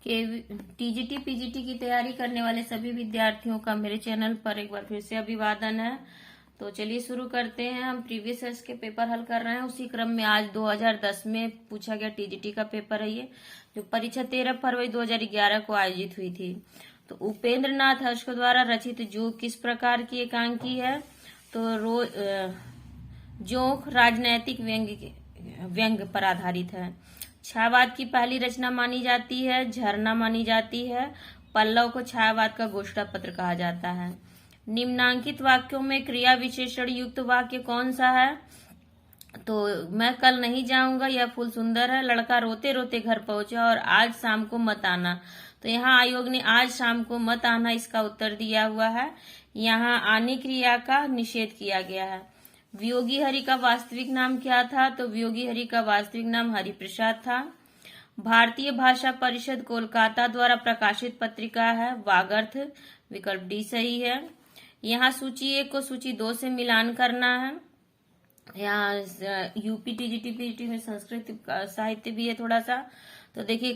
के TGT PGT की तैयारी करने वाले सभी विद्यार्थियों का मेरे चैनल पर एक बार फिर से अभिवादन है। तो चलिए शुरू करते हैं। हम प्रीवियस ईयर्स के पेपर हल कर रहे हैं। उसी क्रम में आज 2010 में पूछा गया टीजीटी का पेपर है ये, जो परीक्षा 13 फरवरी 2011 को आयोजित हुई थी। तो उपेंद्र नाथ हर्ष द्वारा रचित जोक किस प्रकार की एकांकी है? तो जोक राजनैतिक व्यंग्य पर आधारित है। छायावाद की पहली रचना मानी जाती है, झरना मानी जाती है। पल्लव को छायावाद का घोषणा पत्र कहा जाता है। निम्नांकित वाक्यों में क्रिया विशेषण युक्त वाक्य कौन सा है? तो मैं कल नहीं जाऊंगा, यह फूल सुंदर है। लड़का रोते रोते घर पहुंचा और आज शाम को मत आना। तो यहाँ आयोग ने आज शाम को मत आना इसका उत्तर दिया हुआ है। यहाँ आने क्रिया का निषेध किया गया है। वियोगी हरि का वास्तविक नाम क्या था? तो वियोगी हरि का वास्तविक नाम हरिप्रसाद था। भारतीय भाषा परिषद कोलकाता द्वारा प्रकाशित पत्रिका है वागर्थ। विकल्प डी सही है। यहाँ सूची 1 को सूची 2 से मिलान करना है। यहाँ यूपी टीजीटी पीजीटी में संस्कृत साहित्य भी है थोड़ा सा। तो देखिए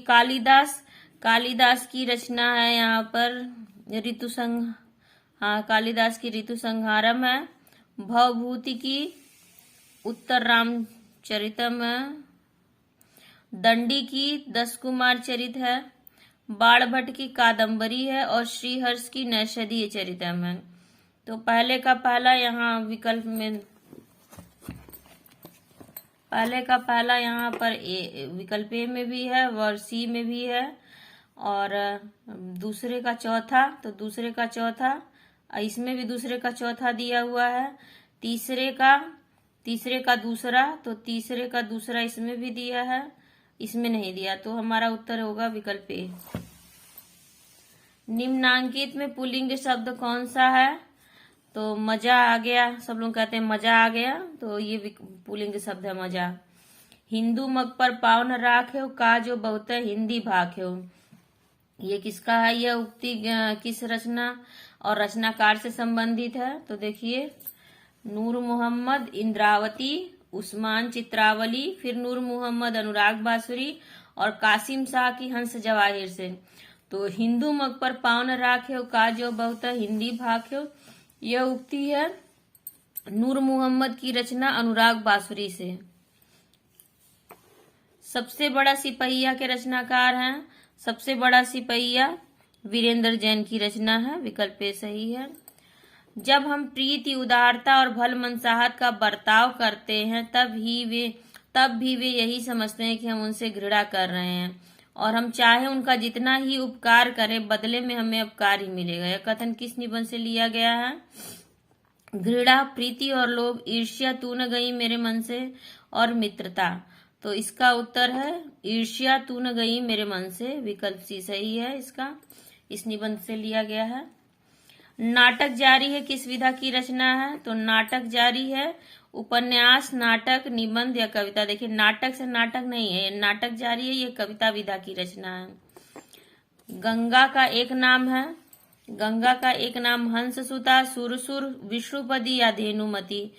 कालिदास की रचना है यहाँ पर कालिदास की ऋतु संहारम है। भवभूति की उत्तर रामचरितम है। दंडी की 10 कुमार चरित है। बाणभट्ट की कादंबरी है और श्रीहर्ष की नैषधीय चरितम है। तो पहले का पहला यहाँ विकल्प में यहाँ पर विकल्प ए में भी है और सी में भी है। और दूसरे का चौथा, तो दूसरे का चौथा इसमें भी दूसरे का चौथा दिया हुआ है। तीसरे का दूसरा, तो तीसरे का दूसरा इसमें भी दिया है, इसमें नहीं दिया। तो हमारा उत्तर होगा विकल्प ए। निम्नांकित में पुल्लिंग शब्द कौन सा है? तो मजा आ गया, सब लोग कहते हैं मजा आ गया, तो ये पुल्लिंग शब्द है मजा। हिंदू मग पर पाव न राख्यो का जो बहुत हिंदी भाख्यो, ये किसका है? यह उक्ति किस रचना और रचनाकार से संबंधित है? तो देखिए नूर मोहम्मद इंद्रावती, उस्मान चित्रावली, फिर नूर मोहम्मद अनुराग बासुरी और कासिम शाह की हंस जवाहिर से। तो हिंदू मग पर पाव न राख्यो का जो बहुत हिंदी भाख्यो, यह उक्ति है नूर मोहम्मद की रचना अनुराग बासुरी से। सबसे बड़ा सिपहिया के रचनाकार हैं। सबसे बड़ा सिपहिया वीरेंद्र जैन की रचना है। विकल्प ए सही है। जब हम प्रीति, उदारता और भल मनसाहत का बर्ताव करते हैं तब भी वे यही समझते हैं कि हम उनसे घृणा कर रहे हैं, और हम चाहे उनका जितना ही उपकार करें बदले में हमें अपकार ही मिलेगा। यह कथन किस निबंध से लिया गया है? घृणा, प्रीति और लोभ, ईर्ष्या तू न गई मेरे मन से, और मित्रता। तो इसका उत्तर है ईर्ष्या तू न गई मेरे मन से। विकल्प सी सही है इसका, इस निबंध से लिया गया है। नाटक जारी है किस विधा की रचना है? तो नाटक जारी है उपन्यास, नाटक, निबंध या कविता। देखिए नाटक से नाटक नहीं है, नाटक जारी है, ये कविता विधा की रचना है। गंगा का एक नाम हंससुता, सुरसुर, विष्णुपदी या धेनुमती।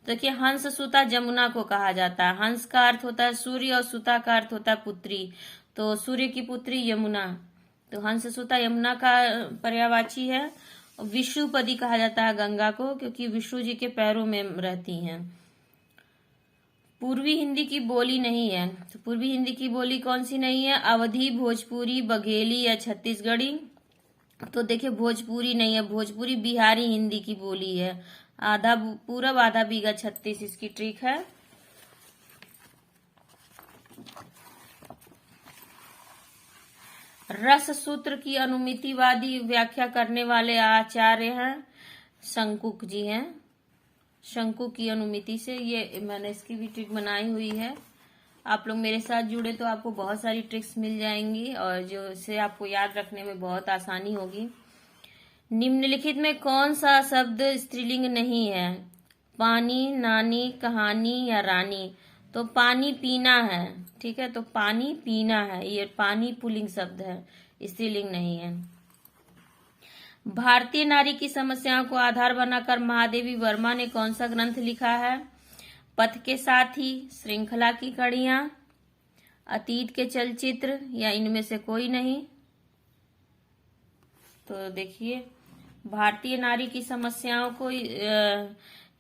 देखिए हंससुता जमुना को कहा जाता है। हंस का अर्थ होता है सूर्य और सुता का अर्थ होता है पुत्री, तो सूर्य की पुत्री यमुना। तो हंससुता यमुना का पर्यायवाची है। विष्णुपदी कहा जाता है गंगा को, क्योंकि विष्णु जी के पैरों में रहती हैं। पूर्वी हिंदी की बोली नहीं है। तो पूर्वी हिंदी की बोली कौन सी नहीं है? अवधी, भोजपुरी, बघेली या छत्तीसगढ़ी। तो देखिए भोजपुरी नहीं है, भोजपुरी बिहारी हिंदी की बोली है। आधा पूरब आधा बीघा 36 इसकी ट्रिक है। रस सूत्र की अनुमितिवादी व्याख्या करने वाले आचार्य हैं शंकुक जी हैं। शंकुक की अनुमिति से ये मैंने इसकी भी ट्रिक बनाई हुई है। आप लोग मेरे साथ जुड़े तो आपको बहुत सारी ट्रिक्स मिल जाएंगी और जो इससे आपको याद रखने में बहुत आसानी होगी। निम्नलिखित में कौन सा शब्द स्त्रीलिंग नहीं है? पानी, नानी, कहानी या रानी। तो पानी पीना है, ठीक है, तो पानी पीना है, ये पानी पुल्लिंग शब्द है, स्त्रीलिंग नहीं है। भारतीय नारी की समस्याओं को आधार बनाकर महादेवी वर्मा ने कौन सा ग्रंथ लिखा है? पथ के साथी, श्रृंखला की कड़ियां, अतीत के चलचित्र या इनमें से कोई नहीं। तो देखिए, भारतीय नारी की समस्याओं को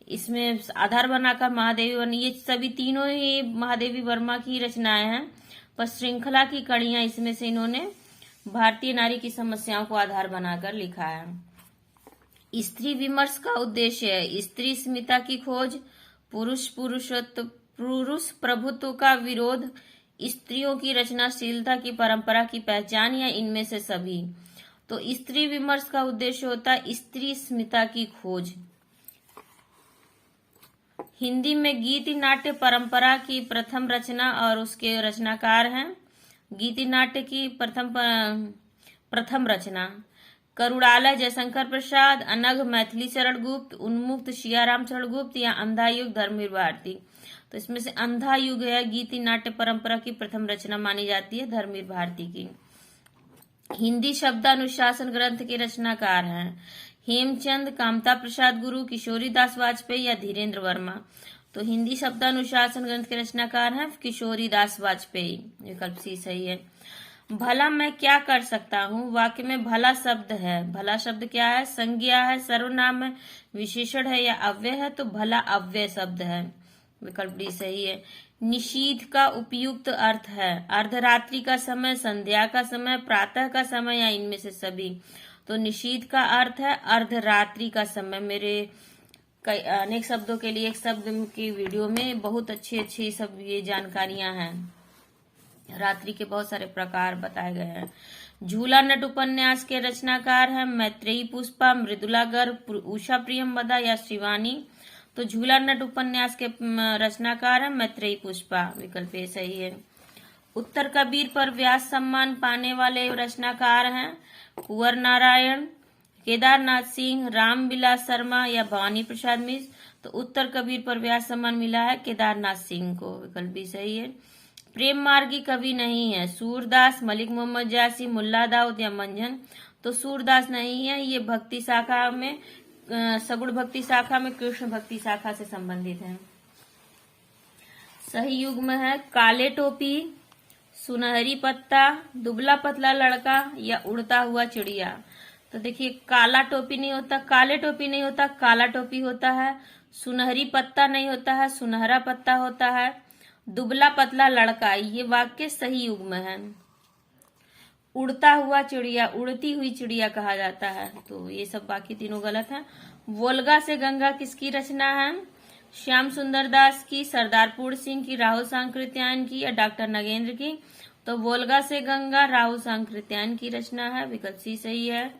इसमें आधार बनाकर महादेवी वर्मा, ये सभी तीनों ही महादेवी वर्मा की रचनाएं हैं, पर श्रृंखला की कड़ियां इसमें से इन्होंने भारतीय नारी की समस्याओं को आधार बनाकर लिखा है। स्त्री विमर्श का उद्देश्य है स्त्री अस्मिता की खोज, पुरुष प्रभुत्व का विरोध, स्त्रियों की रचनाशीलता की परंपरा की पहचान या इनमें से सभी। तो स्त्री विमर्श का उद्देश्य होता है स्त्री अस्मिता की खोज। हिंदी में गीति नाट्य परंपरा की प्रथम रचना और उसके रचनाकार हैं। गीति नाट्य की प्रथम रचना करुणालय जयशंकर प्रसाद, अनघ मैथिली चरण गुप्त, उन्मुक्त सियाराम चरण गुप्त या अंधा युग धर्मवीर भारती। तो इसमें से अंधा युग है गीति नाट्य परंपरा की प्रथम रचना मानी जाती है धर्मवीर भारती की। हिंदी शब्दानुशासन ग्रंथ के रचनाकार हैं हेमचंद, कामता प्रसाद गुरु, किशोरी दास वाजपेयी या धीरेन्द्र वर्मा। तो हिंदी शब्दानुशासन ग्रंथ के रचनाकार हैं किशोरी दास वाजपेयी, विकल्प सी सही है। भला मैं क्या कर सकता हूँ, वाक्य में भला शब्द है। भला शब्द क्या है, संज्ञा है, सर्वनाम है, विशेषण है या अव्यय है। तो भला अव्यय शब्द है, विकल्प डी सही है। निशीथ का उपयुक्त अर्थ है अर्धरात्रि का समय, संध्या का समय, प्रातः का समय या इनमें से सभी। तो निशीथ का अर्थ है अर्धरात्रि का समय। मेरे कई अनेक शब्दों के लिए एक शब्द की वीडियो में बहुत अच्छी सब ये जानकारियां हैं। रात्रि के बहुत सारे प्रकार बताए गए हैं। झूला नट उपन्यास के रचनाकार हैं मैत्रेयी पुष्पा, मृदुला गर्ग, उषा प्रियंवदा या शिवानी। तो झूला नट उपन्यास के रचनाकार हैं मैत्रेयी पुष्पा, विकल्प ए सही है। उत्तर कबीर पर व्यास सम्मान पाने वाले रचनाकार हैं कुंवर नारायण, केदारनाथ सिंह, रामविलास शर्मा या भवानी प्रसाद मिश्र। तो उत्तर कबीर पर व्यास सम्मान मिला है केदारनाथ सिंह को, विकल्प भी सही है। प्रेम मार्गी कवि नहीं है सूरदास, मलिक मोहम्मद जासी, मुल्ला दाऊद या मंझन। तो सूरदास नहीं है, ये भक्ति शाखा में सगुण भक्ति शाखा में कृष्ण भक्ति शाखा से संबंधित है। सही युग्म है काले टोपी, सुनहरी पत्ता, दुबला पतला लड़का या उड़ता हुआ चिड़िया। तो देखिए, काला टोपी नहीं होता, काले टोपी नहीं होता, काला टोपी होता है। सुनहरी पत्ता नहीं होता है, सुनहरा पत्ता होता है। दुबला पतला लड़का, ये वाक्य सही युग्म है। उड़ता हुआ चिड़िया, उड़ती हुई चिड़िया कहा जाता है। तो ये सब बाकी तीनों गलत हैं। वोल्गा से गंगा किसकी रचना है, श्याम सुंदर दास की, सरदार पूर्ण सिंह की, राहुल सांकृत्यायन की या डॉक्टर नगेंद्र की। तो वोल्गा से गंगा राहुल सांकृत्यायन की रचना है, विकल्प सी सही है।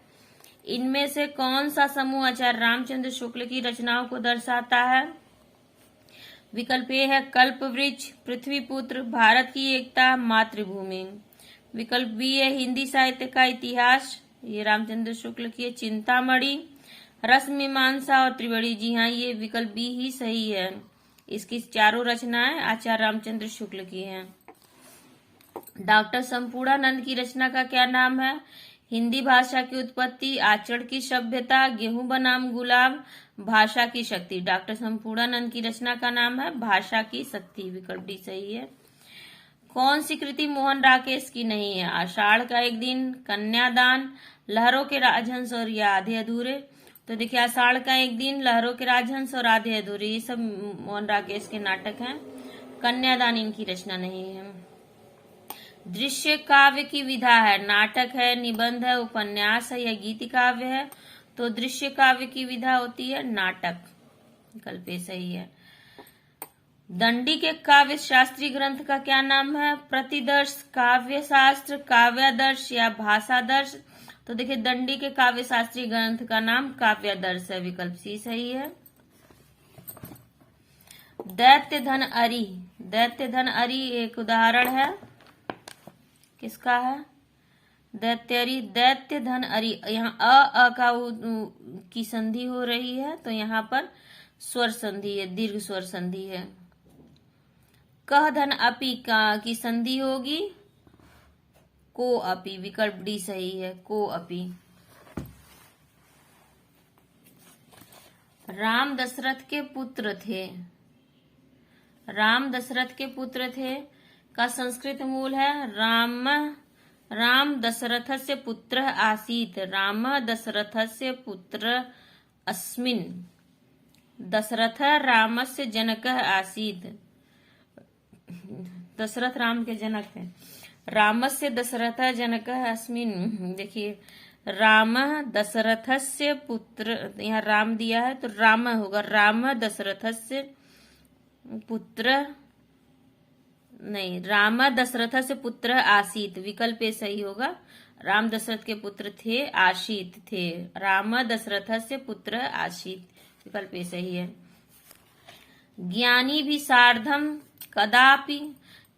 इनमें से कौन सा समूह आचार्य रामचंद्र शुक्ल की रचनाओं को दर्शाता है, विकल्प ए है कल्प वृक्ष, पृथ्वीपुत्र, भारत की एकता, मातृभूमि। विकल्प बी है हिंदी साहित्य का इतिहास, ये रामचंद्र शुक्ल की है, चिंतामणि, रस मीमांसा और त्रिवेणी। जी हाँ, ये विकल्प बी ही सही है। इसकी चारों रचनाएं आचार्य रामचंद्र शुक्ल की हैं। डॉक्टर संपूर्णानंद की रचना का क्या नाम है, हिंदी भाषा की उत्पत्ति, आचरण की सभ्यता, गेहूं बनाम गुलाब, भाषा की शक्ति। डॉक्टर संपूर्णानंद की रचना का नाम है भाषा की शक्ति, विकल्प डी सही है। कौन सी कृति मोहन राकेश की नहीं है, आषाढ़ का एक दिन, कन्यादान, लहरों के राजहंस और या आधे अधूरे। तो देखिए, आषाढ़ का एक दिन, लहरों के राजहंस और आधे अधूरे, ये सब मोहन राकेश के नाटक हैं। कन्यादान इनकी रचना नहीं है। दृश्य काव्य की विधा है, नाटक है, निबंध है, उपन्यास है या गीति काव्य है। तो दृश्य काव्य की विधा होती है नाटक, विकल्प सही है। दंडी के काव्य शास्त्री ग्रंथ का क्या नाम है, प्रतिदर्श, काव्य शास्त्र, काव्यादर्श या भाषादर्श। तो देखिए, दंडी के काव्य शास्त्री ग्रंथ का नाम काव्यादर्श है, विकल्प सी सही है। दैत्य धन अरी, दैत्य धन अरी एक उदाहरण है, किसका है, दैत्यरी, दैत्य धन अरी। यहाँ अ का की संधि हो रही है, तो यहाँ पर स्वर संधि है, दीर्घ स्वर संधि है। कह धन अपी की संधि होगी, को अपी, विकल्प डी सही है, को अपी। राम दशरथ के पुत्र थे, राम दशरथ के पुत्र थे का संस्कृत मूल है राम राम दशरथस्य पुत्र आसीत्। राम दशरथस्य पुत्र अस्मिन्। दशरथ रामस्य जनकः आसीत्। दशरथ राम के जनक है। रामस्य दशरथ जनकः अस्मिन्। देखिए राम दशरथस्य पुत्र, यहाँ राम दिया है तो राम होगा। राम दशरथस्य पुत्र नहीं, राम दशरथ से पुत्र आसीत, विकल्प ए सही होगा। राम दशरथ के पुत्र थे, आशीत थे। राम दशरथ से पुत्र आशीत, विकल्प ए सही है। ज्ञानी भी सार्धम कदापि,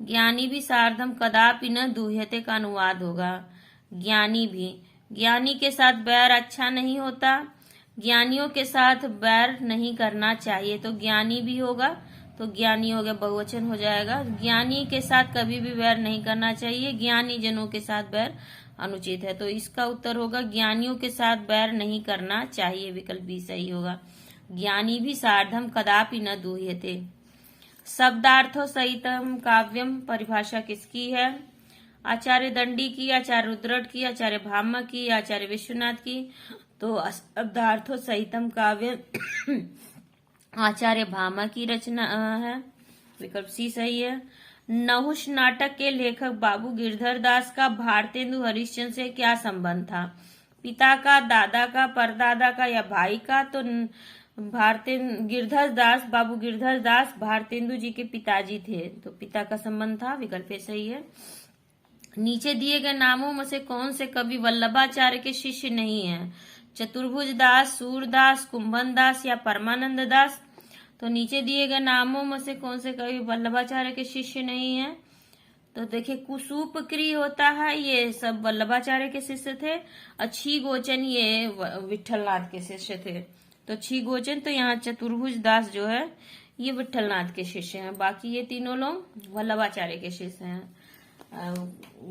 ज्ञानी भी सार्धम कदापि न दूह्यते का अनुवाद होगा। ज्ञानी भी, ज्ञानी के साथ बैर अच्छा नहीं होता, ज्ञानियों के साथ बैर नहीं करना चाहिए, तो ज्ञानी भी होगा तो ज्ञानी हो गया, बहुवचन हो जाएगा। ज्ञानी के साथ कभी भी बैर नहीं करना चाहिए, ज्ञानी जनों के साथ बैर अनुचित है, तो इसका उत्तर होगा ज्ञानियों के साथ बैर नहीं करना चाहिए, विकल्प भी सही होगा। ज्ञानी भी सार्धम कदापि न दूह्यते। शब्दार्थों सहितम काव्यम परिभाषा किसकी है? आचार्य दंडी की, आचार्य रुद्रट की, आचार्य भामा की, आचार्य विश्वनाथ की। तो शब्दार्थों सहितम काव्य आचार्य भामा की रचना है, विकल्प सी सही है। नहुष नाटक के लेखक बाबू गिरधर दास का भारतेंदु हरिश्चंद्र से क्या संबंध था? पिता का, दादा का, परदादा का या भाई का? तो गिरधर दास, बाबू गिरधर दास भारतेंदु जी के पिताजी थे, तो पिता का संबंध था, विकल्प सही है। नीचे दिए गए नामों में से कौन से कवि वल्लभाचार्य के शिष्य नहीं है? चतुर्भुज दास, सूरदास, कुंभन दास या परमानंद दास? तो नीचे दिए गए नामों में से कौन से कवि वल्लभाचार्य के शिष्य नहीं है? तो देखिए कुसूपक्री होता है, ये सब वल्लभाचार्य के शिष्य थे। अच्छी गोचन ये विठलनाथ के शिष्य थे, तो अच्छी गोचन, तो यहाँ चतुर्भुज दास जो है ये विठलनाथ के शिष्य हैं, बाकी ये तीनों लोग वल्लभाचार्य के शिष्य हैं।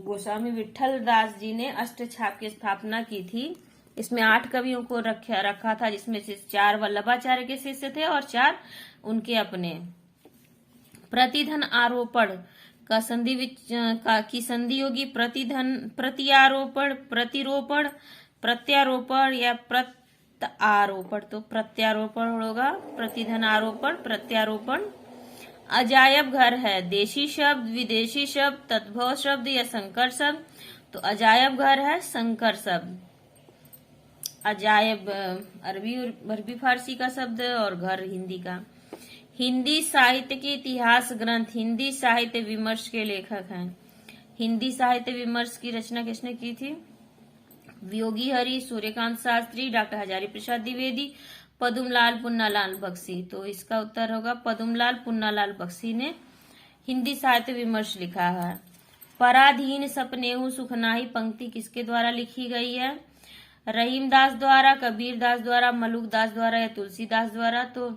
गोस्वामी विठल दास जी ने अष्टछाप की स्थापना की थी। इसमें 8 कवियों को रखा था, जिसमें से 4 वल्लभाचार्य के शिष्य थे और 4 उनके अपने। प्रतिधन आरोपण का की संधि होगी प्रतिधन, प्रत्यारोपण, प्रतिरोपण, प्रत्यारोपण या प्रत्यारोपण? तो प्रत्यारोपण होगा। प्रतिधन आरोपण, प्रत्यारोपण। अजायब घर है, देशी शब्द, विदेशी शब्द, तद्भव शब्द या संकर शब्द? तो अजायब घर है संकर शब्द। अजायब अरबी फारसी का शब्द है और घर हिंदी का। हिंदी साहित्य के इतिहास ग्रंथ हिंदी साहित्य विमर्श के लेखक हैं। हिंदी साहित्य विमर्श की रचना किसने की थी? वियोगी हरि, सूर्यकांत शास्त्री, डॉक्टर हजारी प्रसाद द्विवेदी, पदुमलाल पुन्नालाल बख्शी। तो इसका उत्तर होगा पदुमलाल पुन्नालाल बख्शी ने हिंदी साहित्य विमर्श लिखा है। पराधीन सपनेहु सुखनाही पंक्ति किसके द्वारा लिखी गई है? रहीम दास द्वारा, कबीर दास द्वारा, मलुक दास द्वारा या तुलसीदास द्वारा? तो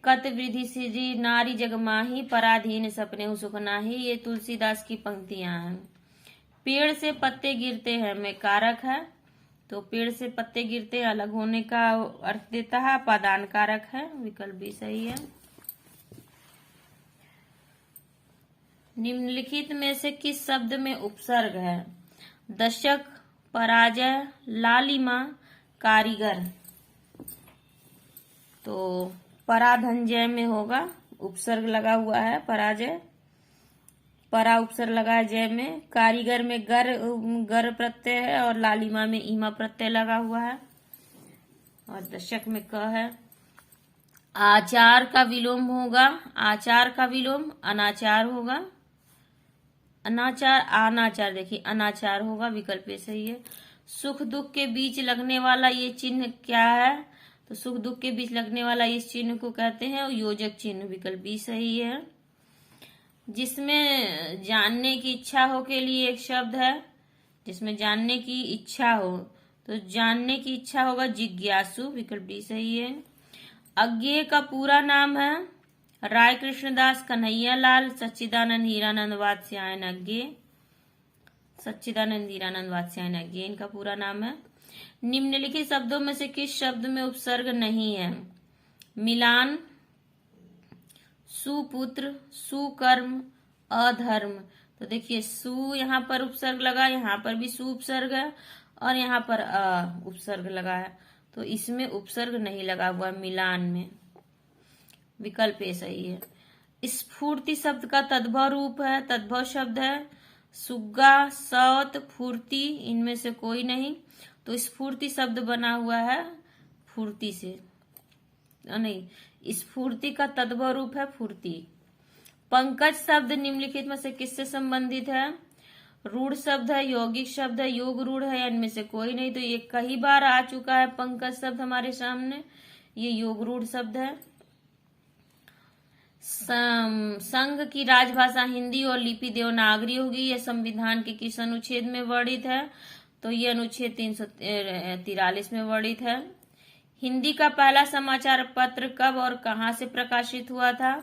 कत वृद्धि सिजी नारी जगमाही, पराधीन सपनेहु सुखनाही, ये तुलसीदास की पंक्तियां हैं। पेड़ से पत्ते गिरते हैं में कारक है, तो पेड़ से पत्ते गिरते अलग होने का अर्थ देता है, पादान कारक है, विकल्प भी सही है। निम्नलिखित में से किस शब्द में उपसर्ग है? दशक, पराजय, लालिमा, कारीगर? तो पराधनजय में होगा, उपसर्ग लगा हुआ है, पराजय, परा उपसर्ग लगा है जय में। कारीगर में गर प्रत्यय है और लालिमा में ईमा प्रत्यय लगा हुआ है और दशक में क है। आचार का विलोम होगा, आचार का विलोम अनाचार होगा। अनाचार, अनाचार, देखिए अनाचार होगा, विकल्प सही है। सुख दुख के बीच लगने वाला ये चिन्ह क्या है? तो सुख दुख के बीच लगने वाला इस चिन्ह को कहते हैं योजक चिन्ह, विकल्प भी सही है। जिसमें जानने की इच्छा हो के लिए एक शब्द है, जिसमें जानने की इच्छा हो, तो जानने की इच्छा होगा जिज्ञासु, विकल्प भी सही है। अज्ञेय का पूरा नाम है राय कृष्णदास कन्हैया लाल सच्चिदानंद हीरानंद वात्स्यायन अज्ञेय, सच्चिदानंद हीरानंद वात्स्यायन अज्ञेय इनका पूरा नाम है। निम्नलिखित शब्दों में से किस शब्द में उपसर्ग नहीं है? मिलान, सुपुत्र, सुकर्म, अधर्म? तो देखिए सु यहाँ पर उपसर्ग लगा, यहाँ पर भी सु उपसर्ग है और यहाँ पर उपसर्ग लगा है, तो इसमें उपसर्ग नहीं लगा हुआ मिलान में। विकल्प ए सही है। स्फूर्ति शब्द का तद्भव रूप है, तद्भव शब्द है सुग्गा, सौत, फूर्ति, इनमें से कोई नहीं। तो स्फूर्ति शब्द बना हुआ है फूर्ति से, नहीं, स्फूर्ति का तद्भव रूप है फूर्ति। पंकज शब्द निम्नलिखित में से किससे संबंधित है? रूढ़ शब्द है, यौगिक शब्द है, योग रूढ़ है, इनमें से कोई नहीं। तो ये कई बार आ चुका है पंकज शब्द हमारे सामने, ये योग रूढ़ शब्द है। संघ की राजभाषा हिंदी और लिपि देवनागरी होगी। यह संविधान के किस अनुच्छेद में वर्णित है? तो ये अनुच्छेद 343 में वर्णित है। हिंदी का पहला समाचार पत्र कब और कहां से प्रकाशित हुआ था?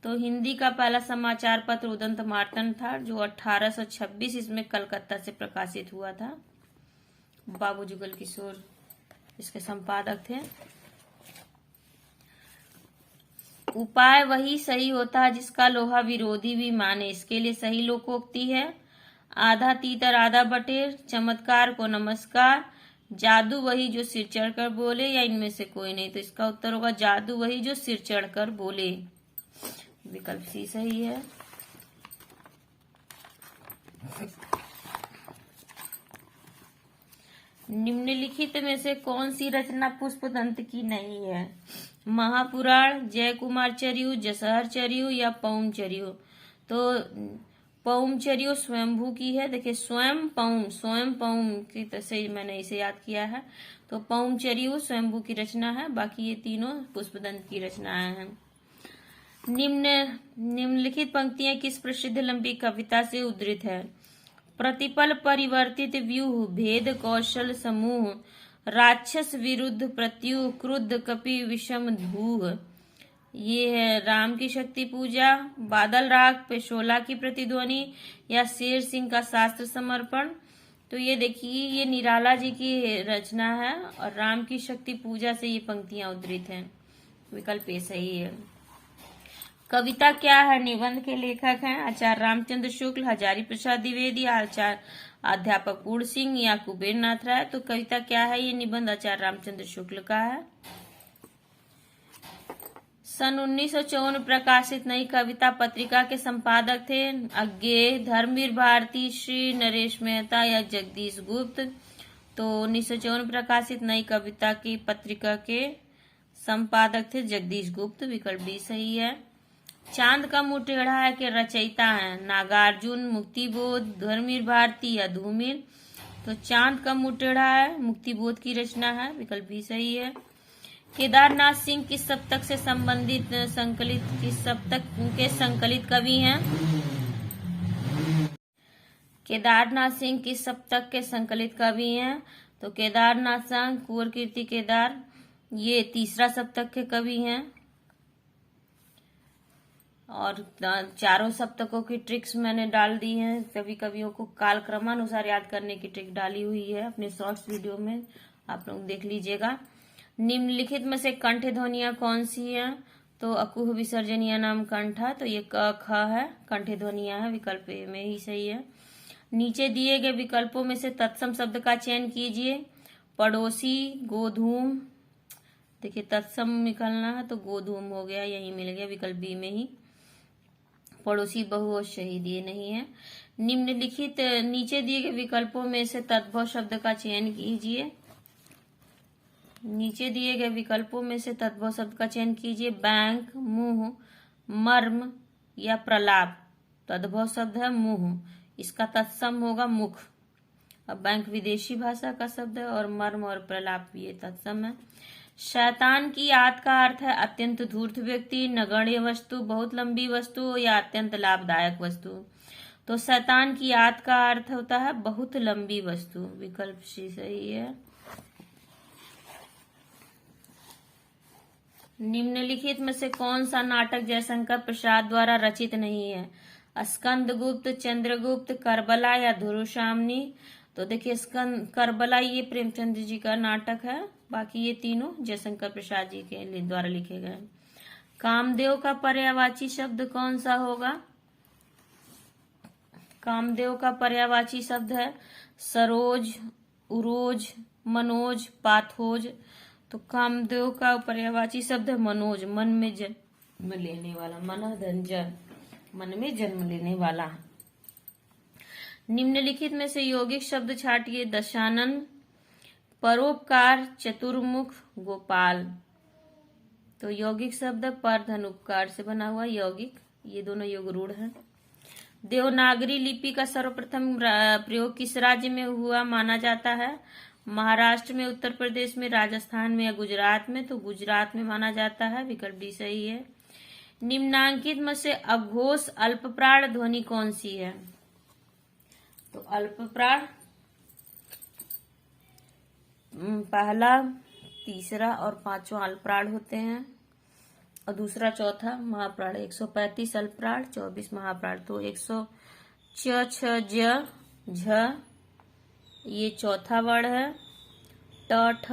तो हिंदी का पहला समाचार पत्र उदंत मार्तंड था, जो 1826 इसमें कलकत्ता से प्रकाशित हुआ था। बाबू जुगल किशोर इसके संपादक थे। उपाय वही सही होता है जिसका लोहा विरोधी भी माने, इसके लिए सही लोकोक्ति है आधा तीतर आधा बटेर, चमत्कार को नमस्कार, जादू वही जो सिर चढ़कर बोले, या इनमें से कोई नहीं। तो इसका उत्तर होगा जादू वही जो सिर चढ़कर बोले। विकल्प सी सही है। निम्नलिखित में से कौन सी रचना पुष्पदंत की नहीं है? महापुराण, जय कुमार चरियु, जसहर चरियु या पौम चरियु? तो पौम चरियु स्वयंभू की है। देखिए स्वयं पौम की तरह से मैंने इसे याद किया है। तो पौम चरियु स्वयंभू की रचना है, बाकी ये तीनों पुष्पदंत की रचनाएं हैं। निम्नलिखित पंक्तियां किस प्रसिद्ध लंबी कविता से उद्धृत है? प्रतिपल परिवर्तित व्यूह, भेद कौशल समूह, राक्षस विरुद्ध प्रत्युह, क्रुद्ध कपि विषम धूह। ये है राम की शक्ति पूजा, बादल राग, पेशोला की प्रतिध्वनि या शेर सिंह का शास्त्र समर्पण। तो ये देखिए ये निराला जी की रचना है और राम की शक्ति पूजा से ये पंक्तियां उद्धृत हैं। विकल्प ए सही है। कविता क्या है? निबंध के लेखक हैं आचार्य रामचंद्र शुक्ल, हजारी प्रसाद द्विवेदी, आचार्य अध्यापक पूर्ण सिंह या कुबेर नाथ राय। तो कविता क्या है? ये निबंध आचार्य रामचंद्र शुक्ल का है। सन 1954 प्रकाशित नई कविता पत्रिका के संपादक थे अज्ञेय, धर्मवीर भारती, श्री नरेश मेहता या जगदीश गुप्त। तो 1954 प्रकाशित नई कविता की पत्रिका के संपादक थे जगदीश गुप्त। विकल्प बी सही है। चांद का मुंह टेढ़ा है के रचयिता है? नागार्जुन, मुक्तिबोध, धर्मवीर भारती या धूमिल। तो चांद का मुंह टेढ़ा है मुक्तिबोध की रचना है। विकल्प भी सही है। केदारनाथ सिंह किस सप्तक से संबंधित संकलित कवि हैं? केदारनाथ सिंह किस सप्तक के संकलित कवि हैं? तो केदारनाथ सिंह कुंवर कीर्ति केदार ये तीसरा सप्तक के कवि हैं। और चारों सप्तकों की ट्रिक्स मैंने डाल दी हैं, सभी कवियों को कालक्रमानुसार याद करने की ट्रिक डाली हुई है अपने शॉर्ट्स वीडियो में, आप लोग देख लीजिएगा। निम्नलिखित में से कंठ ध्वनियां कौन सी हैं? तो अकुह विसर्जनीय नाम कंठा, तो ये क ख है, कंठ ध्वनियां है। विकल्प ए में ही सही है। नीचे दिए गए विकल्पों में से तत्सम शब्द का चयन कीजिए। पड़ोसी, गोधूम, देखिए तत्सम निकलना है तो गोधूम हो गया, यही मिल गया विकल्प बी में ही। पड़ोसी, बहु और शहीद ये नहीं है। निम्नलिखित नीचे दिए गए विकल्पों में से तद्भव शब्द का चयन कीजिए। नीचे दिए गए विकल्पों में से तद्भव शब्द का चयन कीजिए। बैंक, मुंह, मर्म या प्रलाप। तद्भव शब्द है मुंह, इसका तत्सम होगा मुख। अब बैंक विदेशी भाषा का शब्द है और मर्म और प्रलाप ये तत्सम है। शैतान की आत का अर्थ है अत्यंत धूर्त व्यक्ति, नगण्य वस्तु, बहुत लंबी वस्तु या अत्यंत लाभदायक वस्तु। तो शैतान की आत का अर्थ होता है बहुत लंबी वस्तु। विकल्प सी सही है। निम्नलिखित में से कौन सा नाटक जयशंकर प्रसाद द्वारा रचित नहीं है? स्कंदगुप्त, चंद्रगुप्त, करबला या ध्रुवशामनी। तो देखिए करबला ये प्रेमचंद जी का नाटक है, बाकी ये तीनों जयशंकर प्रसाद जी के द्वारा लिखे गए। कामदेव का पर्यायवाची शब्द कौन सा होगा? कामदेव का पर्यायवाची शब्द है सरोज, उरोज, मनोज, पाथोज। तो कामदेव का पर्यायवाची शब्द है मनोज, मन में जन्म लेने वाला, मन धन जन, मन में जन्म लेने वाला। निम्नलिखित में से यौगिक शब्द छाटिए। दशानन, परोपकार, चतुर्मुख, गोपाल। तो यौगिक शब्द पर धन उपकार से बना हुआ यौगिक, ये दोनों योग रूढ़ है। देवनागरी लिपि का सर्वप्रथम प्रयोग किस राज्य में हुआ माना जाता है? महाराष्ट्र में, उत्तर प्रदेश में, राजस्थान में या गुजरात में? तो गुजरात में माना जाता है, विकल्प डी सही है। निम्नांकित में से अघोष अल्पप्राण ध्वनि कौन सी है? तो अल्पप्राण पहला, तीसरा और पांचवा अल्पप्राण होते हैं, और दूसरा चौथा महाप्राण। 135 अल्पप्राण, 24 महाप्राण। तो 100 छ ज झ ये चौथा वर्ण है, ट ठ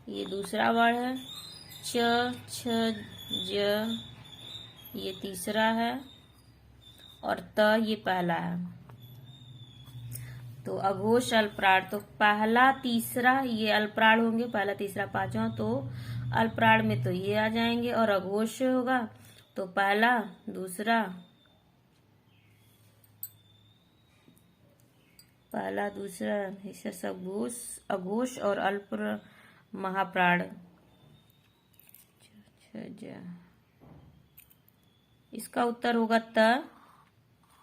ये दूसरा वर्ण है, च छ ज ये तीसरा है, और त ये पहला है। तो अघोष अल्पप्राण, तो पहला तीसरा ये अल्पप्राण होंगे, पहला तीसरा पांचवा, तो अल्पप्राण में तो ये आ जाएंगे, और अघोष होगा तो पहला, दूसरा, पहला दूसरा हिस्सा अघोष और अल्प महाप्राण। इसका उत्तर होगा त,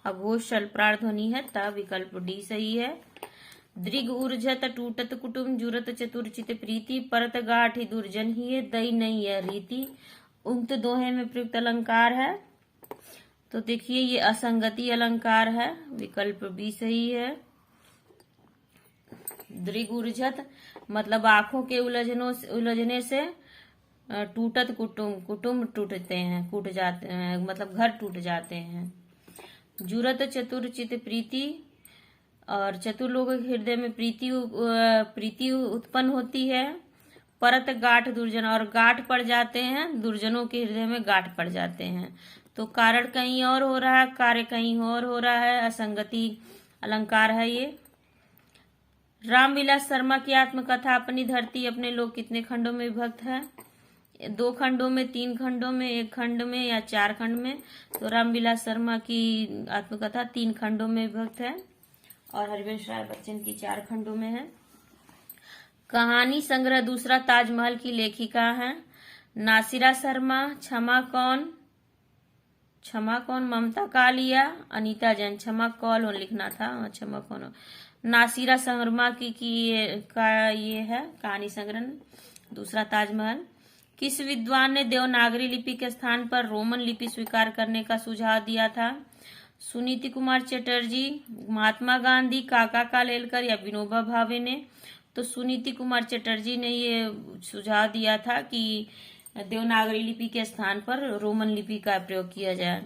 अघोष अल्पप्राण ध्वनि है त, विकल्प डी सही है। दृग ऊर्जत टूटत कुटुम जुरत चतुर्चित प्रीति परत गाठी दुर्जन ही दई नहीं है रीति। उक्त दोहे में प्रयुक्त अलंकार है, तो देखिए ये असंगति अलंकार है, विकल्प बी सही है। दृग ऊर्जत मतलब आंखों के उलझने से टूटत कुटुम, कुटुम्ब टूटते हैं, टूट जाते हैं, मतलब घर टूट जाते हैं। जुरत चतुर्चित प्रीति, और चतुर लोगों के हृदय में प्रीति उत्पन्न होती है। परत गाठ दुर्जन, और गाठ पड़ जाते हैं, दुर्जनों के हृदय में गाठ पड़ जाते हैं। तो कारण कहीं और हो रहा है, कार्य कहीं और हो रहा है, असंगति अलंकार है ये। रामविलास शर्मा की आत्मकथा अपनी धरती अपने लोग कितने खंडों में विभक्त है? 2 खंडों में, 3 खंडों में, 1 खंड में या 4 खंड में? तो रामविलास शर्मा की आत्मकथा 3 खंडों में विभक्त है, और हरिवंश राय बच्चन की 4 खंडों में है। कहानी संग्रह दूसरा ताजमहल की लेखिका है नासिरा शर्मा। क्षमा कौन ममता कालिया, अनीता जैन। क्षमा कौन लिखना था, क्षमा कौन। नासिरा शर्मा की ये है कहानी संग्रह दूसरा ताजमहल। किस विद्वान ने देवनागरी लिपि के स्थान पर रोमन लिपि स्वीकार करने का सुझाव दिया था? सुनीति कुमार चटर्जी, महात्मा गांधी, काका कालेलकर या विनोबा भावे ने? तो सुनीति कुमार चटर्जी ने ये सुझाव दिया था कि देवनागरी लिपि के स्थान पर रोमन लिपि का प्रयोग किया जाए।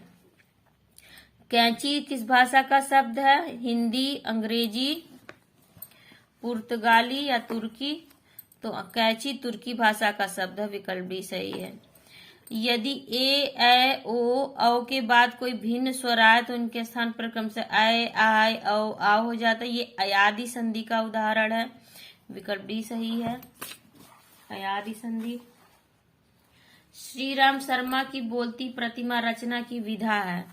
कैंची किस भाषा का शब्द है? हिंदी, अंग्रेजी, पुर्तगाली या तुर्की? तो कैंची तुर्की भाषा का शब्द है, विकल्प डी सही है। यदि ए ओ के बाद कोई भिन्न स्वर आए तो इनके स्थान पर क्रम से आय आ हो जाता है, ये अयादी संधि का उदाहरण है, विकल्प डी सही है, अयादी संधि। श्री राम शर्मा की बोलती प्रतिमा रचना की विधा है।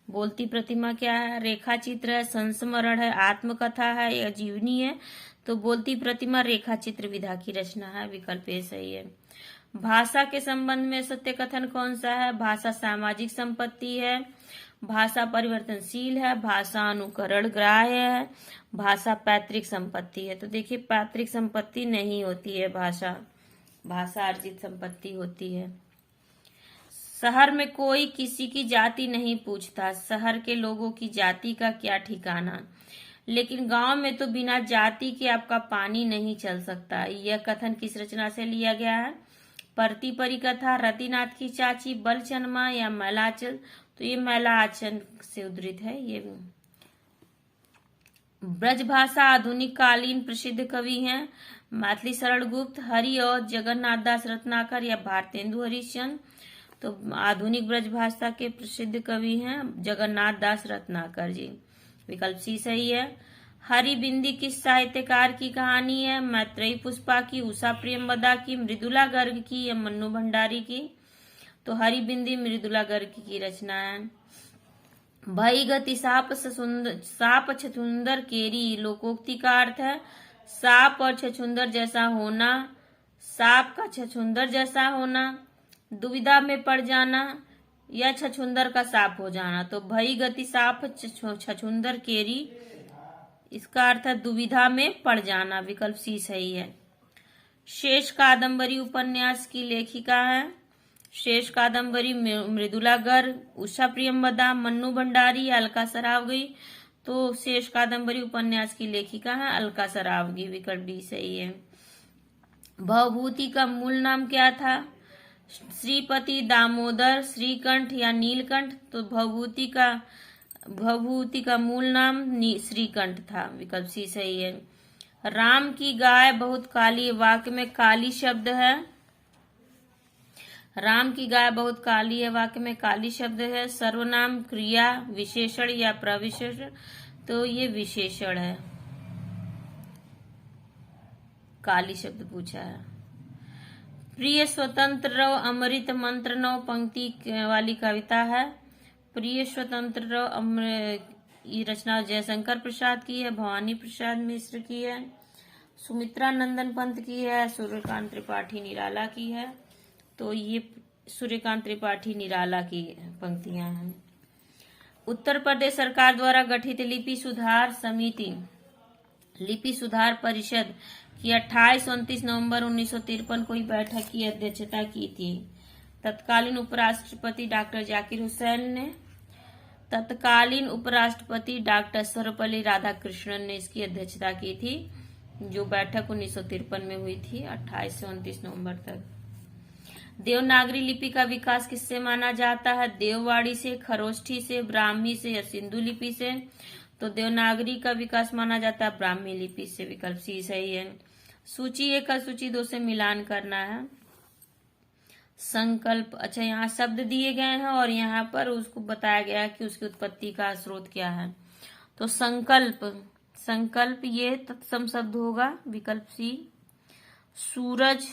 बोलती प्रतिमा क्या है? रेखा चित्र है, संस्मरण है, आत्मकथा है या जीवनी है? तो बोलती प्रतिमा रेखा चित्र विधा की रचना है, विकल्प ए सही है। भाषा के संबंध में सत्य कथन कौन सा है? भाषा सामाजिक संपत्ति है, भाषा परिवर्तनशील है, भाषा अनुकरण ग्राह्य है, भाषा पैतृक संपत्ति है। तो देखिए पैतृक संपत्ति नहीं होती है भाषा अर्जित संपत्ति होती है। शहर में कोई किसी की जाति नहीं पूछता, शहर के लोगों की जाति का क्या ठिकाना, लेकिन गांव में तो बिना जाति के आपका पानी नहीं चल सकता। यह कथन किस रचना से लिया गया है? परती परिकथा, रतिनाथ की चाची, बलचनमा या मैलाचल? तो ये मैलाचल से उद्धृत है। ये ब्रजभाषा आधुनिक कालीन प्रसिद्ध कवि हैं मैथिली शरण गुप्त, हरि और जगन्नाथ दास रत्नाकर या भारतेंदु हरिश्चंद्र? तो आधुनिक ब्रज भाषा के प्रसिद्ध कवि हैं जगन्नाथ दास रत्नाकर जी। विकल्प सी सही है। हरिबिंदी किस साहित्यकार की कहानी है? मैत्रेयी पुष्पा की, उषा प्रियंवदा की, मृदुला गर्ग की या मन्नू भंडारी की? तो हरिबिंदी मृदुला गर्ग की रचना है। भई गति साप छछूंदर केरी लोकोक्ति का अर्थ है साप और छछूंदर जैसा होना, साप का छछूंदर जैसा होना, दुविधा में पड़ जाना या छछूंदर का साप हो जाना। तो भई गति साप छछूंदर केरी, इसका अर्थ है दुविधा में पड़ जाना। विकल्प सी सही है। शेष कादंबरी उपन्यास की लेखिका है। शेष कादंबरी मृदुला गर्ग, उषा प्रियंवदा, मन्नू भंडारी या अलका सरावगी? तो शेष कादंबरी उपन्यास की लेखिका है अलका सरावगी। विकल्प डी सही है। भवभूति का मूल नाम क्या था? श्रीपति, दामोदर, श्रीकंठ या नीलकंठ? तो भवभूति का मूल नाम श्रीकंठ था। विकल्प सी सही है। राम की गाय बहुत काली, वाक्य में काली शब्द है। राम की गाय बहुत काली है, वाक्य में काली शब्द है। सर्वनाम, क्रिया, विशेषण या प्रविशेषण? तो ये विशेषण है, काली शब्द पूछा है। प्रिय स्वतंत्र रहो अमृत मंत्र 9 पंक्ति वाली कविता है। प्रिय स्वतंत्र रहो ये रचना जयशंकर प्रसाद की है, भवानी प्रसाद मिश्र की है, सुमित्रा नंदन पंत की है, सूर्यकांत त्रिपाठी निराला की है। तो ये सूर्यकांत त्रिपाठी निराला की पंक्तियां हैं। उत्तर प्रदेश सरकार द्वारा गठित लिपि सुधार समिति, लिपि सुधार परिषद की 28-29 नवंबर 1953 को बैठक की अध्यक्षता की थी। तत्कालीन उपराष्ट्रपति डॉक्टर जाकिर हुसैन ने, तत्कालीन उपराष्ट्रपति डॉक्टर सर्वपल्ली राधाकृष्णन ने इसकी अध्यक्षता की थी, जो बैठक 1953 में हुई थी 28 से 29 नवंबर तक। देवनागरी लिपि का विकास किससे माना जाता है? देववाड़ी से, खरोष्ठी से, ब्राह्मी से या सिंधु लिपि से? तो देवनागरी का विकास माना जाता है ब्राह्मी लिपि से। विकल्प सी सही है। सूची 1 का सूची 2 से मिलान करना है। संकल्प, अच्छा यहाँ शब्द दिए गए हैं और यहाँ पर उसको बताया गया है कि उसकी उत्पत्ति का स्रोत क्या है। तो संकल्प ये तत्सम शब्द होगा। विकल्प सी। सूरज,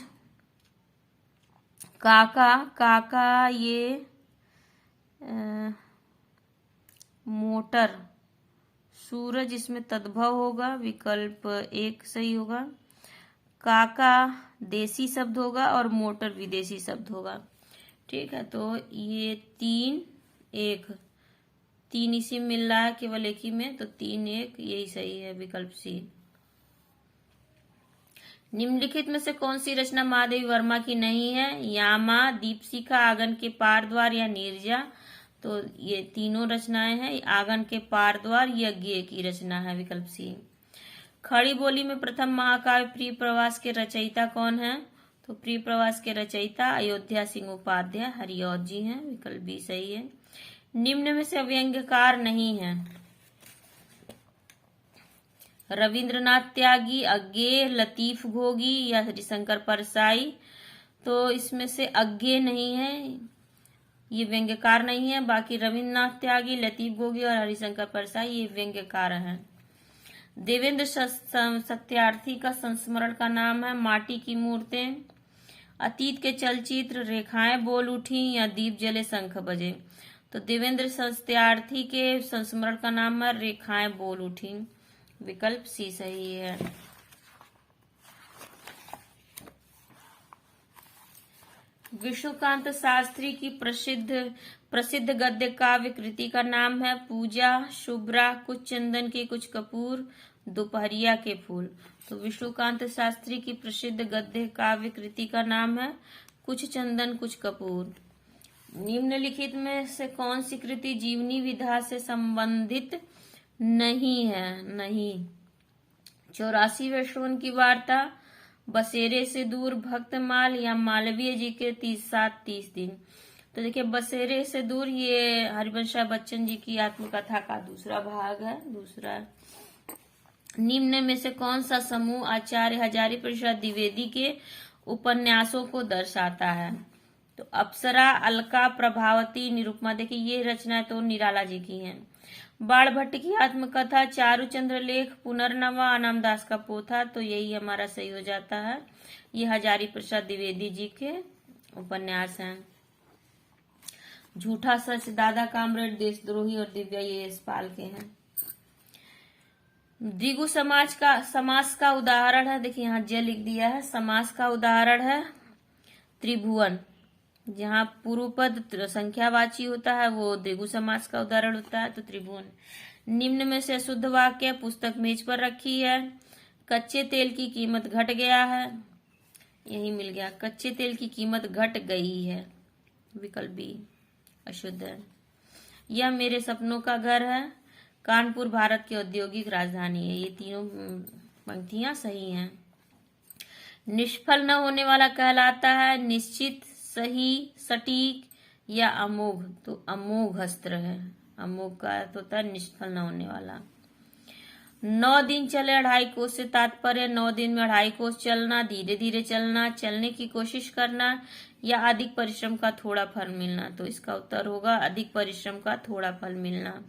काका ये मोटर, सूरज इसमें तद्भव होगा। विकल्प 1 सही होगा। काका देसी शब्द होगा और मोटर विदेशी शब्द होगा। ठीक है, तो ये 3 इसी मिल रहा है केवल एक ही में, तो 3-1 यही सही है। विकल्प सी। निम्नलिखित में से कौन सी रचना महादेवी वर्मा की नहीं है? यामा, दीपशिखा, आंगन के पार द्वार या नीरजा? तो ये तीनों रचनाएं हैं। आंगन के पार द्वार यज्ञ की रचना है। विकल्प सी। खड़ी बोली में प्रथम महाकाव्य प्रिय प्रवास के रचयिता कौन है? तो प्रिय प्रवास के रचयिता अयोध्या सिंह उपाध्याय हरिऔध जी हैं। विकल्प बी सही है। निम्न में से व्यंग्यकार नहीं है। रविंद्रनाथ त्यागी, अज्ञेय, लतीफ भोगी या हरिशंकर परसाई? तो इसमें से अज्ञेय नहीं है, ये व्यंग्यकार नहीं है। बाकी रविंद्रनाथ त्यागी, लतीफ भोगी और हरिशंकर परसाई ये व्यंग्यकार हैं। देवेंद्र सत्यार्थी का संस्मरण का नाम है माटी की मूर्तें, अतीत के चलचित्र, रेखाएं बोल उठी या दीप जले शंख बजे? तो देवेंद्र सत्यार्थी के संस्मरण का नाम है रेखाएं बोल उठी। विकल्प सी सही है। विष्णुकांत शास्त्री की प्रसिद्ध गद्य काव्य कृति का नाम है पूजा, शुभ्रा, कुछ चंदन के कुछ कपूर, दोपहरिया के फूल। तो विष्णुकांत शास्त्री की प्रसिद्ध गद्य काव्य कृति का नाम है कुछ चंदन कुछ कपूर। निम्नलिखित में से कौन सी कृति जीवनी विधा से संबंधित नहीं है? नहीं। 84वें श्रवण की वार्ता, बसेरे से दूर, भक्तमाल या मालवीय जी के 30 दिन? तो देखिए बसेरे से दूर ये हरिवंश बच्चन जी की आत्मकथा का दूसरा भाग है। दूसरा। निम्न में से कौन सा समूह आचार्य हजारी प्रसाद द्विवेदी के उपन्यासों को दर्शाता है? तो अप्सरा, अलका, प्रभावती, निरुपमा। देखिए ये रचना तो निराला जी की है। बाणभट्ट की आत्मकथा, चारुचंद्र लेख, पुनर्नवा, अनामदास का पोथा। तो यही हमारा सही हो जाता है। ये हजारी प्रसाद द्विवेदी जी के उपन्यास हैं। झूठा सच, दादा कामरेड, देशद्रोही और दिव्या, ये यशपाल के हैं। द्विगु समास का उदाहरण है। देखिए यहाँ ज लिख दिया है। समास का उदाहरण है त्रिभुवन। जहाँ पूर्व पद संख्यावाची होता है वो द्विगु समास का उदाहरण होता है, तो त्रिभुवन। निम्न में से शुद्ध वाक्य, पुस्तक मेज पर रखी है। कच्चे तेल की कीमत घट गया है, यही मिल गया। कच्चे तेल की कीमत घट गई है, विकल्प बी अशुद्ध है। यह मेरे सपनों का घर है। कानपुर भारत की औद्योगिक राजधानी है। ये तीनों पंक्तियां सही हैं। निष्फल न होने वाला कहलाता है निश्चित, सही, सटीक या अमोघ। तो अमोघ अस्त्र है। अमोघ का अर्थ होता है निष्फल न होने वाला। 9 दिन चले 2.5 कोस से तात्पर्य 9 दिन में 2.5 कोस चलना, धीरे धीरे चलना, चलने की कोशिश करना या अधिक परिश्रम का थोड़ा फल मिलना। तो इसका उत्तर होगा अधिक परिश्रम का थोड़ा फल मिलना।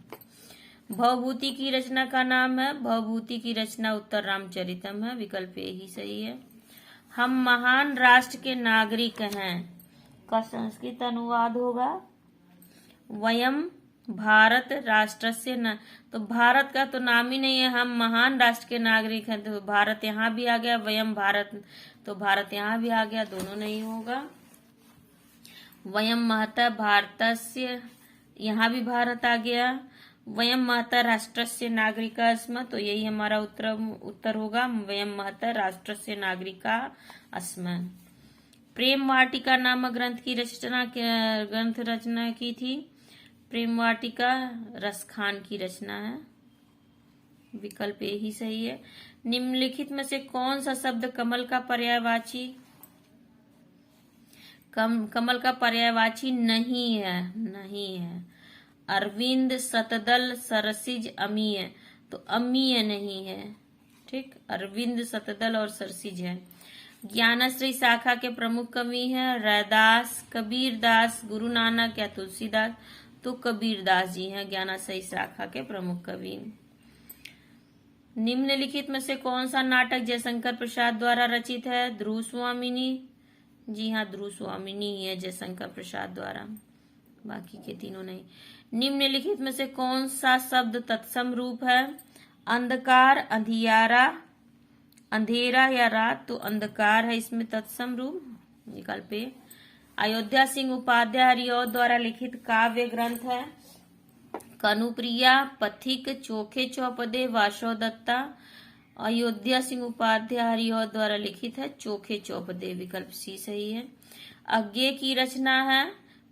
भवभूति की रचना का नाम है। भवभूति की रचना उत्तर रामचरितम है, विकल्प ए ही सही है। हम महान राष्ट्र के नागरिक हैं का संस्कृत अनुवाद होगा वयम भारत राष्ट्रस्य न। तो भारत का तो नाम ही नहीं है, हम महान राष्ट्र के नागरिक हैं। तो भारत यहाँ भी आ गया, वयम भारत, तो भारत यहाँ भी आ गया, दोनों नहीं होगा। वयम महता भारतस्य, यहाँ भी भारत आ गया। वयम महता राष्ट्रस्य नागरिका स्म, तो यही हमारा उत्तर होगा वयम महता राष्ट्रस्य नागरिका स्म। प्रेम वाटिका नामक ग्रंथ रचना की थी। प्रेम वाटिका रसखान की रचना है, विकल्प ए ही सही है। निम्नलिखित में से कौन सा शब्द कमल का पर्यायवाची कमल का पर्यायवाची नहीं है? नहीं है। अरविंद, शतदल, सरसिज, अमीय। तो अमीय नहीं है, ठीक। अरविंद, शतदल और सरसिज है। ज्ञानश्री शाखा के प्रमुख कवि हैं रैदास, कबीरदास, गुरु नानक या तुलसीदास। तो कबीरदास जी हैं ज्ञानश्री शाखा के प्रमुख कवि। निम्नलिखित में से कौन सा नाटक जयशंकर प्रसाद द्वारा रचित है? ध्रुव स्वामिनी। जी हाँ, ध्रुव स्वामिनी ही है जयशंकर प्रसाद द्वारा, बाकी के तीनों नहीं। निम्नलिखित में से कौन सा शब्द तत्सम रूप है? अंधकार, अंधियारा, अंधेरा या रात। तो अंधकार है इसमें तत्सम रूप, विकल्प ए। अयोध्या सिंह उपाध्याय हरिऔध द्वारा लिखित काव्य ग्रंथ है कनुप्रिया, पथिक, चोखे चौपदे, वासव दत्ता। अयोध्या सिंह उपाध्याय हरिऔध द्वारा लिखित है चोखे चौपदे, विकल्प सी सही है। अज्ञे की रचना है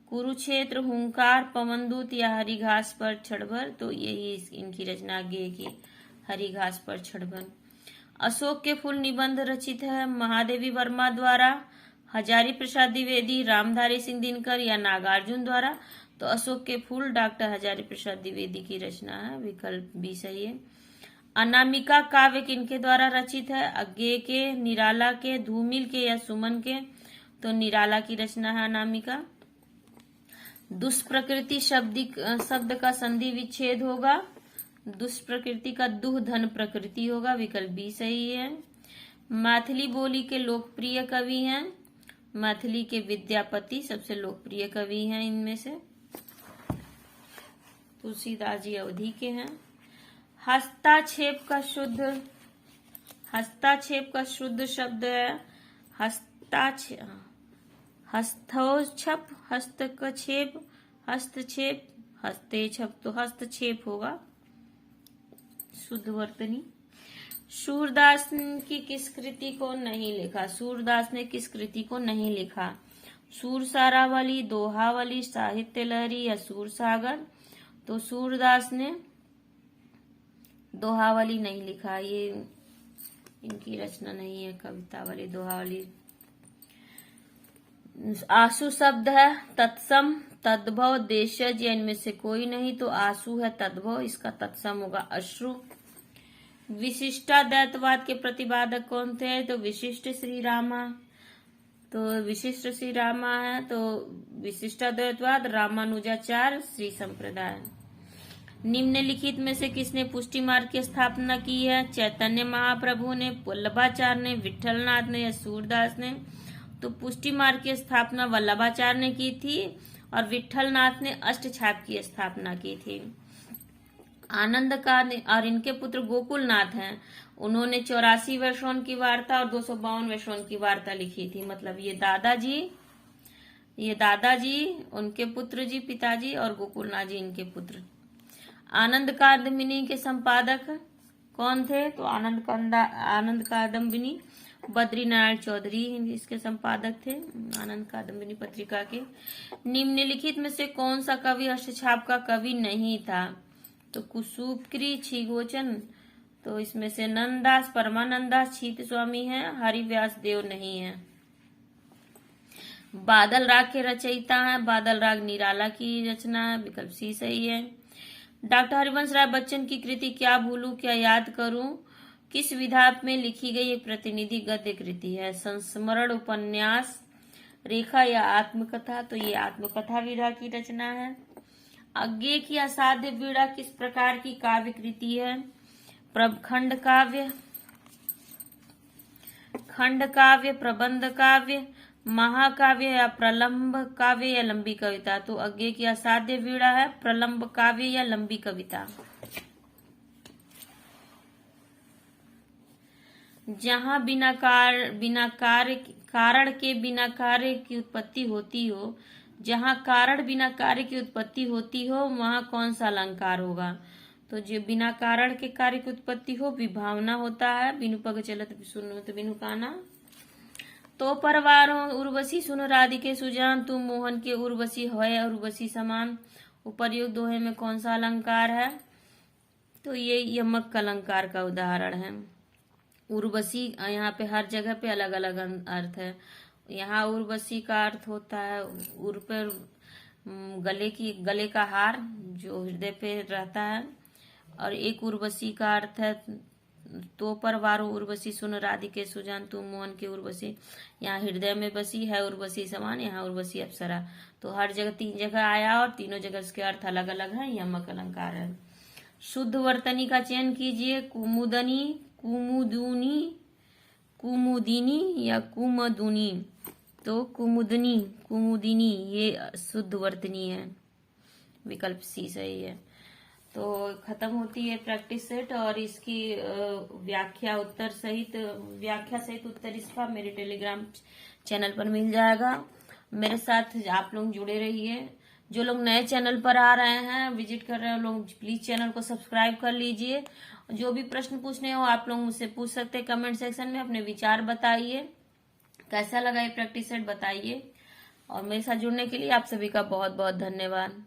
कुरुक्षेत्र, हुंकार, पवनदूत या हरी घास पर छड़भर। तो यही इनकी रचना अज्ञे की, हरी घास पर छड़भर। अशोक के फूल निबंध रचित है महादेवी वर्मा द्वारा, हजारी प्रसाद द्विवेदी, रामधारी सिंह दिनकर या नागार्जुन द्वारा। तो अशोक के फूल डॉक्टर हजारी प्रसाद द्विवेदी की रचना है, विकल्प बी सही है। अनामिका काव्य किनके द्वारा रचित है? अज्ञे के, निराला के, धूमिल के या सुमन के। तो निराला की रचना है अनामिका। दुष्प्रकृति शब्द का संधि विच्छेद होगा। दुष्प्रकृति का दुह धन प्रकृति होगा, विकल्प बी सही है। मैथिली बोली के लोकप्रिय कवि हैं मैथिली के विद्यापति सबसे लोकप्रिय कवि हैं इनमें से। तुलसीदास जी अवधि के हैं। हस्ताक्षेप का शुद्ध शब्द है हस्तोक्षेप, हस्तक्षेप, हस्तक्षेप, हस्तेक्षेप। तो हस्तक्षेप होगा शुद्ध वर्तनी। सूरदास की किस कृति को नहीं लिखा? सूरदास ने किस कृति को नहीं लिखा? सूरसारावली, दोहावली, साहित्य लहरी या सूरसागर। तो सूरदास ने दोहावली नहीं लिखा, ये इनकी रचना नहीं है, कवितावली, दोहावली। आंसू शब्द है तत्सम, तद्भव, देशज या इनमें से कोई नहीं। तो आंसू है तद्भव, इसका तत्सम होगा अश्रु। विशिष्टाद्वैतवाद के प्रतिपादक कौन थे? तो विशिष्ट श्री रामा। तो विशिष्ट श्री रामा है, तो विशिष्टाद्वैतवाद, रामानुजाचार्य, श्री संप्रदाय। निम्नलिखित में से किसने पुष्टि मार्ग की स्थापना की है? चैतन्य महाप्रभु ने, वल्लभाचार्य ने, विठलनाथ ने या सूरदास ने? तो पुष्टि मार्ग की स्थापना वल्लभाचार्य ने की थी और विठलनाथ ने अष्टछाप की स्थापना की थी। आनंद का और इनके पुत्र गोकुलनाथ हैं, उन्होंने 84 वर्षों की वार्ता और 252 वर्षों की वार्ता लिखी थी। मतलब ये दादाजी, उनके पुत्र जी, पिताजी, और गोकुलनाथ जी इनके पुत्र। आनंद कादम्बिनी के संपादक कौन थे? तो आनंद कादम्बिनी बद्रीनारायण चौधरी इसके संपादक थे, आनंद कादम्बिनी पत्रिका के। निम्नलिखित में से कौन सा कवि अष्टछाप का कवि नहीं था? तो कुसुमगिरी, छिगोचन, तो इसमें से नंददास, परमानंदास, छीत स्वामी है, हरिव्यास देव नहीं है। बादल राग के रचयिता है, बादल राग निराला की रचना है, विकल्प सी सही है। डॉक्टर हरिवंश राय बच्चन की कृति क्या भूलूं क्या याद करूं किस विधा में लिखी गई एक प्रतिनिधि गद्य कृति है? संस्मरण, उपन्यास, रेखा या आत्मकथा? तो ये आत्मकथा विधा की रचना है। अज्ञे की असाध्य वीणा किस प्रकार की काव्य कृति है? खंड काव्य, प्रबंध काव्य, महाकाव्य या प्रलंब काव्य या लंबी कविता? तो अज्ञे की असाध्य वीणा है प्रलंब काव्य या लंबी कविता। जहां कारण के बिना कार्य की उत्पत्ति होती हो, जहां कारण बिना कार्य की उत्पत्ति होती हो, वहां कौन सा अलंकार होगा? तो जो बिना कारण के कार्य की उत्पत्ति हो, विभावना होता है। बिनु पग चलत सुनुत बिनु काना। तो परवार हो उर्वशी सुन राधिके सुजान, तुम मोहन के उर्वशी है उर्वशी समान। उपर्युक्त दोहे में कौन सा अलंकार है? तो ये यमक अलंकार का उदाहरण है। उर्वशी, यहाँ पे हर जगह पे अलग अलग अर्थ है। यहाँ उर्वशी का अर्थ होता है उर पर गले का हार जो हृदय पे रहता है, और एक उर्वशी का अर्थ है तो पर वारो उर्वशी सुन राधिके सुजान, तुम मोहन के उर्वशी, यहाँ हृदय में बसी है उर्वशी समान, यहाँ उर्वशी अप्सरा। तो हर जगह 3 जगह आया और तीनों जगह इसके अर्थ अलग अलग है, यमक अलंकार है। शुद्ध वर्तनी का चयन कीजिए। कुमुदनी, कुमुदिनी या कुमदुनी? तो कुमुदिनी ये शुद्ध वर्तनी है, विकल्प सी सही है। तो खत्म होती है प्रैक्टिस सेट, और इसकी व्याख्या सहित उत्तर इसका मेरे टेलीग्राम चैनल पर मिल जाएगा। मेरे साथ आप लोग जुड़े रहिए। जो लोग नए चैनल पर आ रहे हैं, विजिट कर रहे हैं, लोग प्लीज चैनल को सब्सक्राइब कर लीजिए। जो भी प्रश्न पूछने हो आप लोग मुझसे पूछ सकते हैं कमेंट सेक्शन में। अपने विचार बताइए, कैसा लगा ये प्रैक्टिस सेट बताइए। और मेरे साथ जुड़ने के लिए आप सभी का बहुत बहुत धन्यवाद।